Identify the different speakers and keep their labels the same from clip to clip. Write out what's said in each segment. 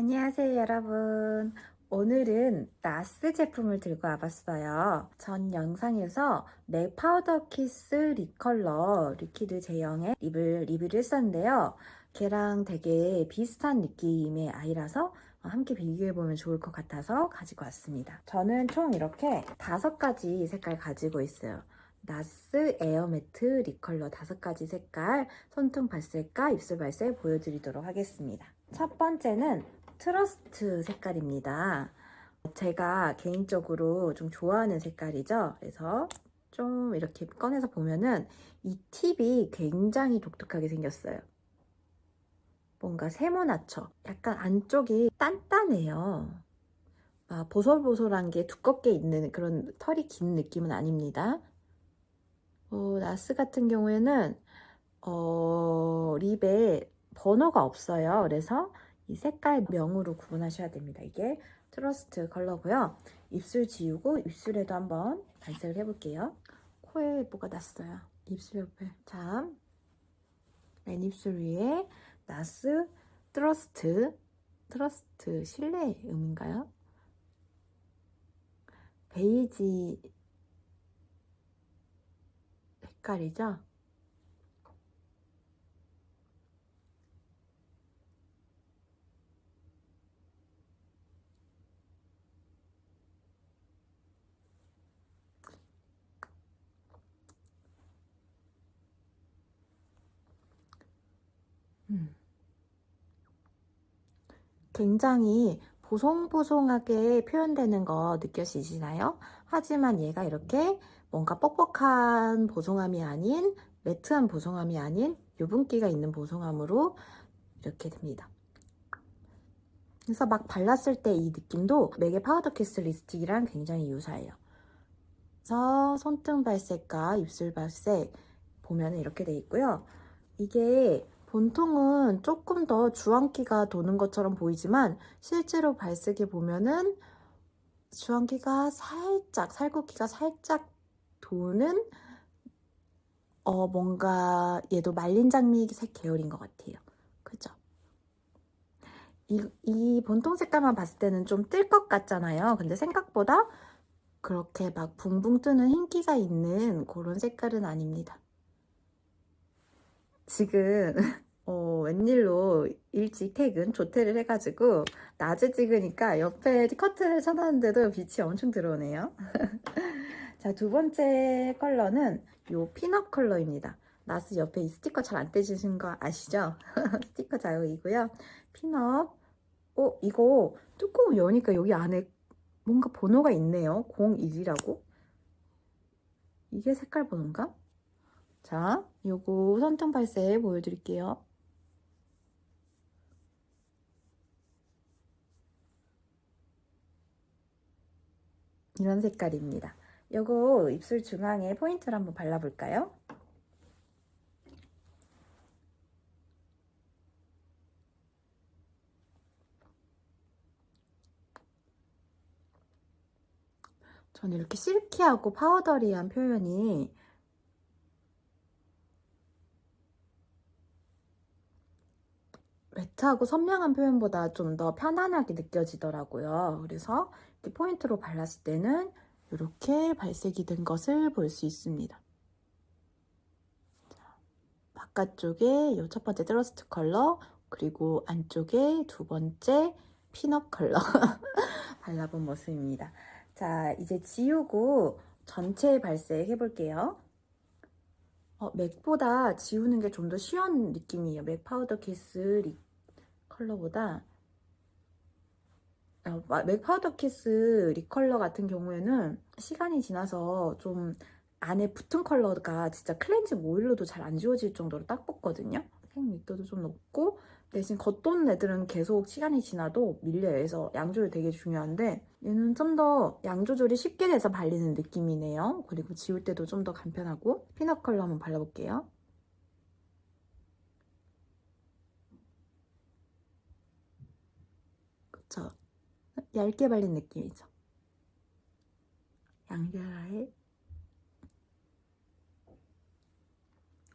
Speaker 1: 안녕하세요, 여러분. 오늘은 나스 제품을 들고 와봤어요. 전 영상에서 맥 파우더 키스 립컬러 리퀴드 제형의 립을 리뷰를 했었는데요. 걔랑 되게 비슷한 느낌의 아이라서 함께 비교해보면 좋을 것 같아서 가지고 왔습니다. 저는 총 이렇게 5가지 색깔 가지고 있어요. 나스 에어 매트 립 컬러 5가지 색깔 손등 발색과 입술 발색 보여드리도록 하겠습니다. 첫 번째는 트러스트 색깔입니다. 제가 개인적으로 좀 좋아하는 색깔이죠. 그래서 좀 이렇게 꺼내서 보면은 이 팁이 굉장히 독특하게 생겼어요. 뭔가 세모나쳐. 약간 안쪽이 단단해요. 보솔보솔한 게 두껍게 있는 그런 털이 긴 느낌은 아닙니다. 나스 같은 경우에는 립에 번호가 없어요. 그래서 이 색깔명으로 구분하셔야 됩니다. 이게 트러스트 컬러고요. 입술 지우고 입술에도 한번 발색을 해볼게요. 코에 뭐가 났어요. 입술 옆에. 자, 맨 입술 위에 나스 트러스트 실내 음인가요? 베이지 색깔이죠? 굉장히 보송보송하게 표현되는 거 느껴지시나요? 하지만 얘가 이렇게 뭔가 뻑뻑한 보송함이 아닌 매트한 보송함이 아닌 유분기가 있는 보송함으로 이렇게 됩니다. 그래서 막 발랐을 때 이 느낌도 맥의 파우더 키스 립스틱이랑 굉장히 유사해요. 그래서 손등 발색과 입술 발색 보면 이렇게 돼 있고요. 이게 본통은 조금 더 주황기가 도는 것처럼 보이지만 실제로 발색해 보면은 주황기가 살짝, 살구기가 살짝 도는 뭔가 얘도 말린 장미색 계열인 것 같아요. 그죠? 이 본통 색깔만 봤을 때는 좀 뜰 것 같잖아요. 근데 생각보다 그렇게 막 붕붕 뜨는 흰기가 있는 그런 색깔은 아닙니다. 지금 웬일로 일찍 퇴근, 조퇴를 해가지고 낮에 찍으니까 옆에 커튼을 쳐놨는데도 빛이 엄청 들어오네요. 자, 두 번째 컬러는 요 피넛 컬러입니다. 나스 옆에 이 스티커 잘 안 떼지신 거 아시죠? 스티커 자극이고요. 피넛. 이거 뚜껑 여니까 여기 안에 뭔가 번호가 있네요. 01이라고. 이게 색깔 번호인가? 자, 요거 손등 발색 보여드릴게요. 이런 색깔입니다. 요거 입술 중앙에 포인트를 한번 발라볼까요? 저는 이렇게 실키하고 파우더리한 표현이 매트하고 선명한 표현보다 좀 더 편안하게 느껴지더라고요. 그래서 이렇게 포인트로 발랐을 때는 이렇게 발색이 된 것을 볼 수 있습니다. 바깥쪽에 이 첫 번째 트러스트 컬러, 그리고 안쪽에 두 번째 피넛 컬러 발라본 모습입니다. 자, 이제 지우고 전체 발색 해볼게요. 맥보다 지우는 게 좀 더 쉬운 느낌이에요. 맥 파우더 키스 립 컬러보다 맥 파우더 키스 립 컬러 같은 경우에는 시간이 지나서 좀 안에 붙은 컬러가 진짜 클렌징 오일로도 잘 안 지워질 정도로 딱 붙거든요. 색密도도 좀 높고 대신 겉도는 애들은 계속 시간이 지나도 밀려요. 그래서 양 조절 되게 중요한데 얘는 좀 더 양 조절이 쉽게 돼서 발리는 느낌이네요. 그리고 지울 때도 좀 더 간편하고 피넛 컬러 한번 발라볼게요. 그쵸? 얇게 발린 느낌이죠. 양자에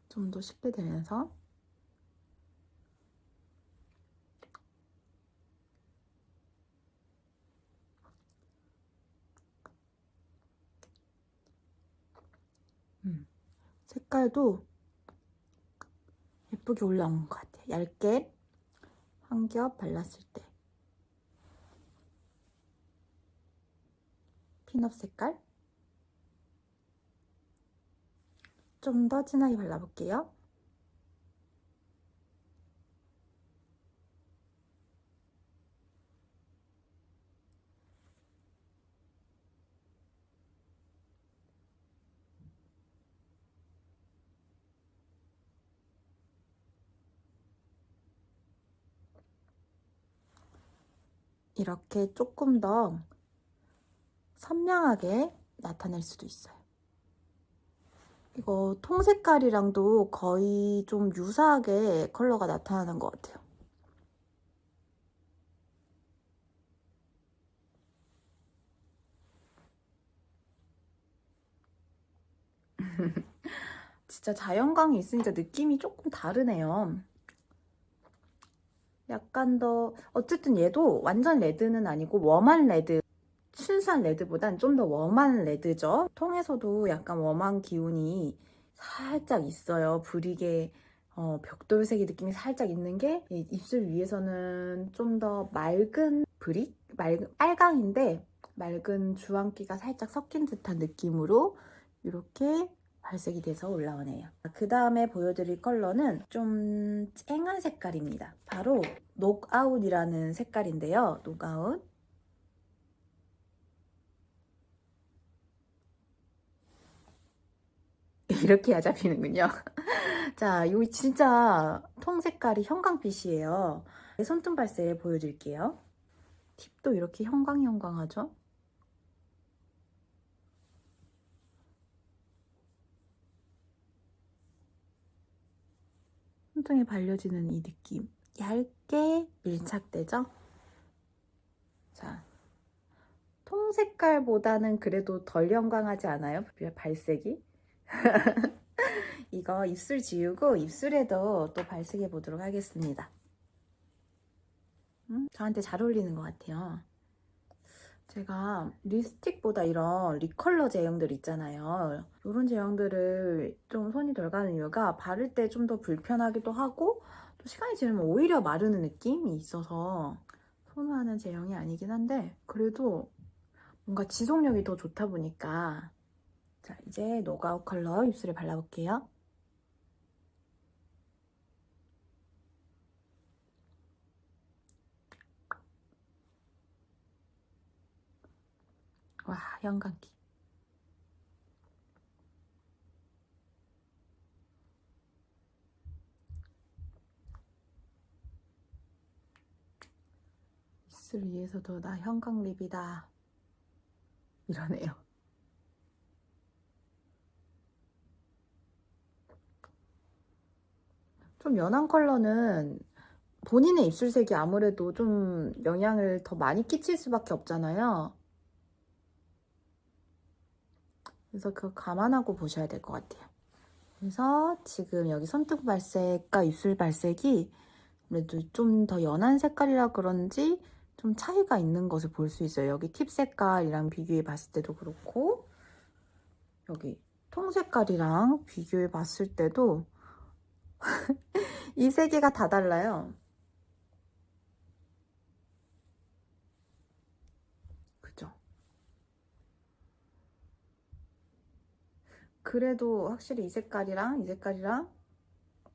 Speaker 1: 좀 더 쉽게 되면서 색깔도 예쁘게 올라온 것 같아요. 얇게 한 겹 발랐을 때 핀업 색깔 좀 더 진하게 발라볼게요. 이렇게 조금 더 선명하게 나타낼 수도 있어요. 이거 통 색깔이랑도 거의 좀 유사하게 컬러가 나타나는 것 같아요. 진짜 자연광이 있으니까 느낌이 조금 다르네요. 약간 더 어쨌든 얘도 완전 레드는 아니고 웜한 레드, 순수한 레드보단 좀 더 웜한 레드죠. 통에서도 약간 웜한 기운이 살짝 있어요. 브릭의 벽돌색의 느낌이 살짝 있는 게 입술 위에서는 좀 더 맑은 브릭? 맑은 빨강인데 맑은 주황기가 살짝 섞인 듯한 느낌으로 이렇게 발색이 돼서 올라오네요. 그 다음에 보여드릴 컬러는 좀 쨍한 색깔입니다. 바로 녹아웃이라는 색깔인데요. 녹아웃. 이렇게 해야 잡히는군요. 자, 이 진짜 통 색깔이 형광빛이에요. 손등 발색 보여드릴게요. 팁도 이렇게 형광하죠? 손등에 발려지는 이 느낌. 얇게 밀착되죠? 자, 통 색깔보다는 그래도 덜 형광하지 않아요? 발색이? 이거 입술 지우고 입술에도 또 발색해 보도록 하겠습니다. 저한테 잘 어울리는 것 같아요. 제가 립스틱보다 이런 립 컬러 제형들 있잖아요. 이런 제형들을 좀 손이 덜 가는 이유가 바를 때 좀 더 불편하기도 하고 또 시간이 지나면 오히려 마르는 느낌이 있어서 선호하는 제형이 아니긴 한데 그래도 뭔가 지속력이 더 좋다 보니까 자 이제 노가웃 컬러 입술에 발라볼게요. 와 형광기. 입술 위에서도 나 형광립이다 이러네요. 좀 연한 컬러는 본인의 입술색이 아무래도 좀 영향을 더 많이 끼칠 수밖에 없잖아요. 그래서 그거 감안하고 보셔야 될 것 같아요. 그래서 지금 여기 손등 발색과 입술 발색이 그래도 좀 더 연한 색깔이라 그런지 좀 차이가 있는 것을 볼 수 있어요. 여기 팁 색깔이랑 비교해 봤을 때도 그렇고 여기 통 색깔이랑 비교해 봤을 때도 이 세 개가 다 달라요. 그죠? 그래도 확실히 이 색깔이랑 이 색깔이랑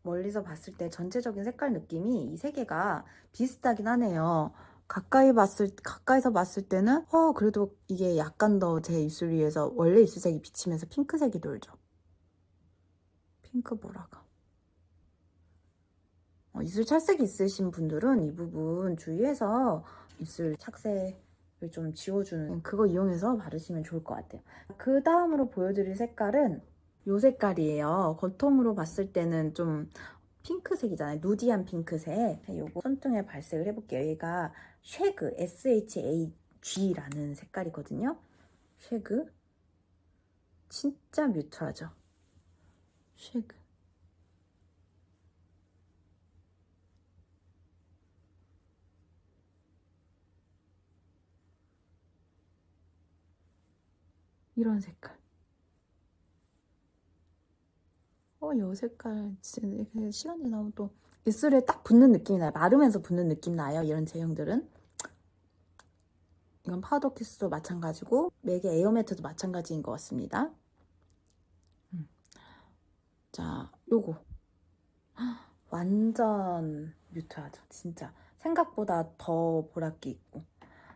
Speaker 1: 멀리서 봤을 때 전체적인 색깔 느낌이 이 세 개가 비슷하긴 하네요. 가까이서 봤을 때는 그래도 이게 약간 더 제 입술 위에서 원래 입술색이 비치면서 핑크색이 돌죠. 핑크 보라가. 입술 착색이 있으신 분들은 이 부분 주의해서 입술 착색을 좀 지워주는 그거 이용해서 바르시면 좋을 것 같아요. 그 다음으로 보여드릴 색깔은 이 색깔이에요. 겉통으로 봤을 때는 좀 핑크색이잖아요. 누디한 핑크색. 요거 손등에 발색을 해볼게요. 얘가 쉐그, SHAG라는 색깔이거든요. 쉐그. 진짜 뮤트하죠. 쉐그. 이런 색깔. 이 색깔 진짜 이렇게 시간 지나면 또 입술에 딱 붙는 느낌이 나요. 마르면서 붙는 느낌 나요. 이런 제형들은. 이건 파우더 키스도 마찬가지고 맥의 에어 매트도 마찬가지인 것 같습니다. 자, 요거 완전 뮤트하죠. 진짜 생각보다 더 보랏기 있고.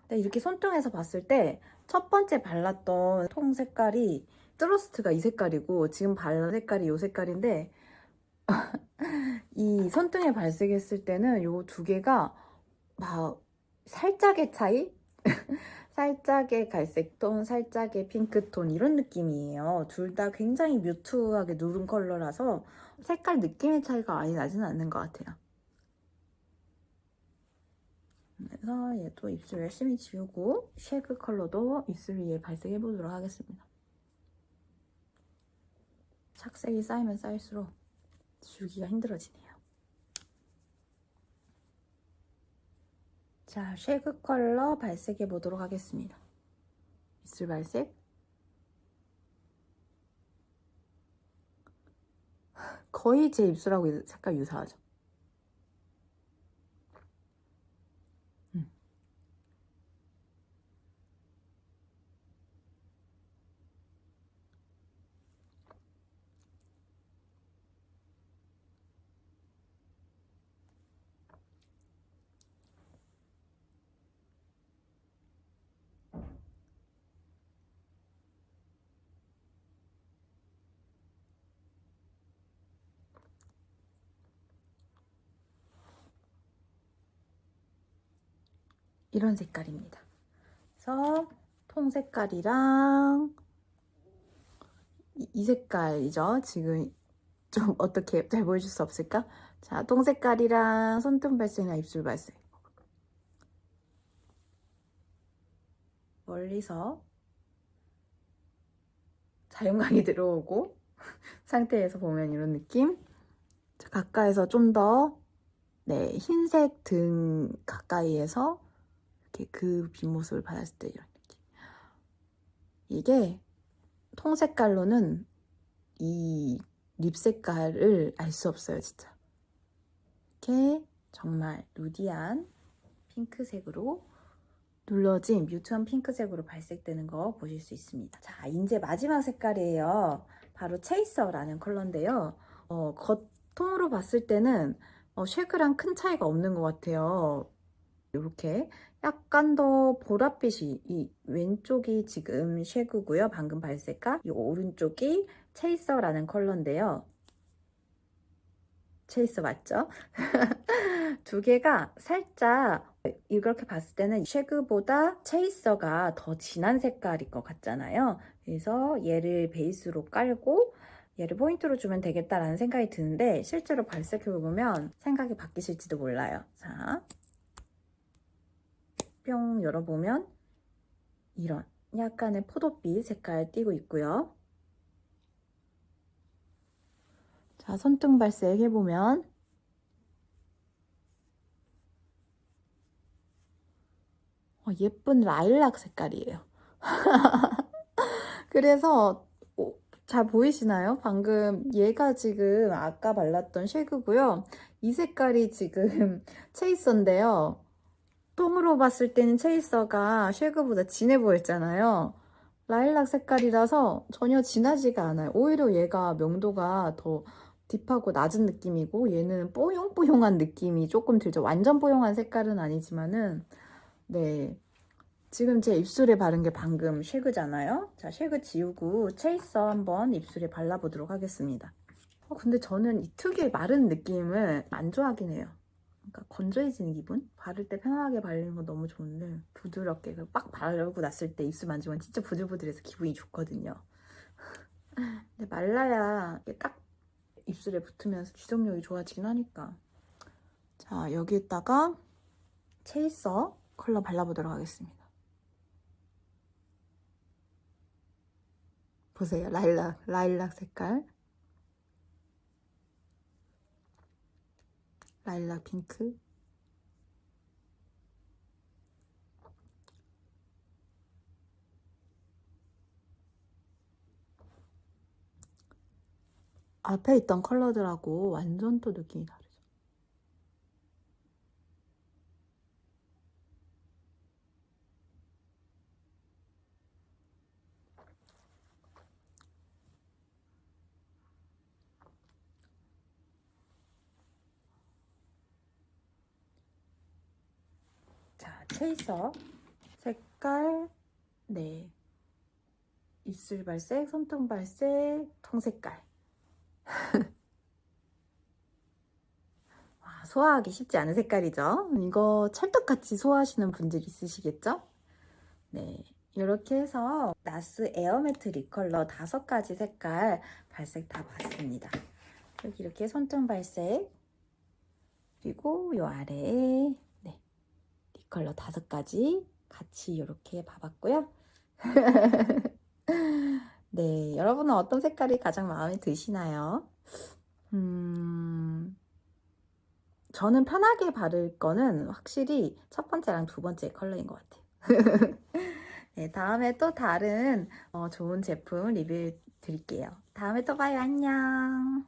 Speaker 1: 근데 이렇게 손등에서 봤을 때 첫 번째 발랐던 통 색깔이 트러스트가 이 색깔이고 지금 바른 색깔이 이 색깔인데 이 손등에 발색했을 때는 요 두 개가 막 살짝의 차이? 살짝의 갈색톤, 살짝의 핑크톤 이런 느낌이에요. 둘 다 굉장히 뮤트하게 누른 컬러라서 색깔 느낌의 차이가 많이 나지는 않는 것 같아요. 그래서 얘도 입술 열심히 지우고 쉐그 컬러도 입술 위에 발색해 보도록 하겠습니다. 착색이 쌓이면 쌓일수록 지우기가 힘들어지네요. 자, 쉐그 컬러 발색해 보도록 하겠습니다. 입술 발색. 거의 제 입술하고 색깔 유사하죠. 이런 색깔입니다. 그래서 통 색깔이랑 이 색깔이죠. 지금 좀 어떻게 잘 보여줄 수 없을까? 자, 통 색깔이랑 손등 발색이나 입술 발색. 멀리서 자연광이 들어오고 상태에서 보면 이런 느낌. 자, 가까이서 좀 더 네, 흰색 등 가까이에서 이렇게 그 뒷모습을 받았을 때 이런 느낌. 이게 통 색깔로는 이 립 색깔을 알 수 없어요, 진짜. 이렇게 정말 누디한 핑크색으로 눌러진 뮤트한 핑크색으로 발색되는 거 보실 수 있습니다. 자, 이제 마지막 색깔이에요. 바로 체이서라는 컬러인데요. 겉통으로 봤을 때는 쉐그랑 큰 차이가 없는 것 같아요. 이렇게 약간 더 보랏빛이 이 왼쪽이 지금 쉐그고요. 방금 발색한 이 오른쪽이 체이서라는 컬러인데요. 체이서 맞죠? 두 개가 살짝 이렇게 봤을 때는 쉐그보다 체이서가 더 진한 색깔일 것 같잖아요. 그래서 얘를 베이스로 깔고 얘를 포인트로 주면 되겠다라는 생각이 드는데 실제로 발색해보면 생각이 바뀌실지도 몰라요. 자, 뿅 열어보면 이런 약간의 포도빛 색깔 띄고 있고요. 자, 손등 발색 해보면 예쁜 라일락 색깔이에요. 그래서 잘 보이시나요? 방금 얘가 지금 아까 발랐던 쉐그고요. 이 색깔이 지금 체이서인데요. 똥으로 봤을 때는 체이서가 쉐그보다 진해 보였잖아요. 라일락 색깔이라서 전혀 진하지가 않아요. 오히려 얘가 명도가 더 딥하고 낮은 느낌이고 얘는 뽀용뽀용한 느낌이 조금 들죠. 완전 뽀용한 색깔은 아니지만은 네. 지금 제 입술에 바른 게 방금 쉐그잖아요. 자, 쉐그 지우고 체이서 한번 입술에 발라보도록 하겠습니다. 근데 저는 이 특유의 마른 느낌을 안 좋아하긴 해요. 그러니까 건조해지는 기분? 바를 때 편하게 바르는 건 너무 좋은데 부드럽게 빡 바르고 났을 때 입술 만지면 진짜 부들부들해서 기분이 좋거든요. 근데 말라야 딱 입술에 붙으면서 지속력이 좋아지긴 하니까. 자, 여기에다가 체이서 컬러 발라보도록 하겠습니다. 보세요. 라일락 색깔. 라일락 핑크. 앞에 있던 컬러들하고 완전 또 느낌이 다르죠. 자, 체이서 색깔, 네, 입술 발색, 손등 발색, 통 색깔. 와, 소화하기 쉽지 않은 색깔이죠. 이거 찰떡같이 소화하시는 분들 있으시겠죠? 네, 이렇게 해서 나스 에어매트 립컬러 5가지 색깔 발색 다 봤습니다. 여기 이렇게 손등 발색, 그리고 요 아래에 네, 립컬러 5가지 같이 이렇게 봐봤고요. 네, 여러분은 어떤 색깔이 가장 마음에 드시나요? 저는 편하게 바를 거는 확실히 첫 번째랑 두 번째 컬러인 것 같아요. 네, 다음에 또 다른 좋은 제품 리뷰 드릴게요. 다음에 또 봐요. 안녕.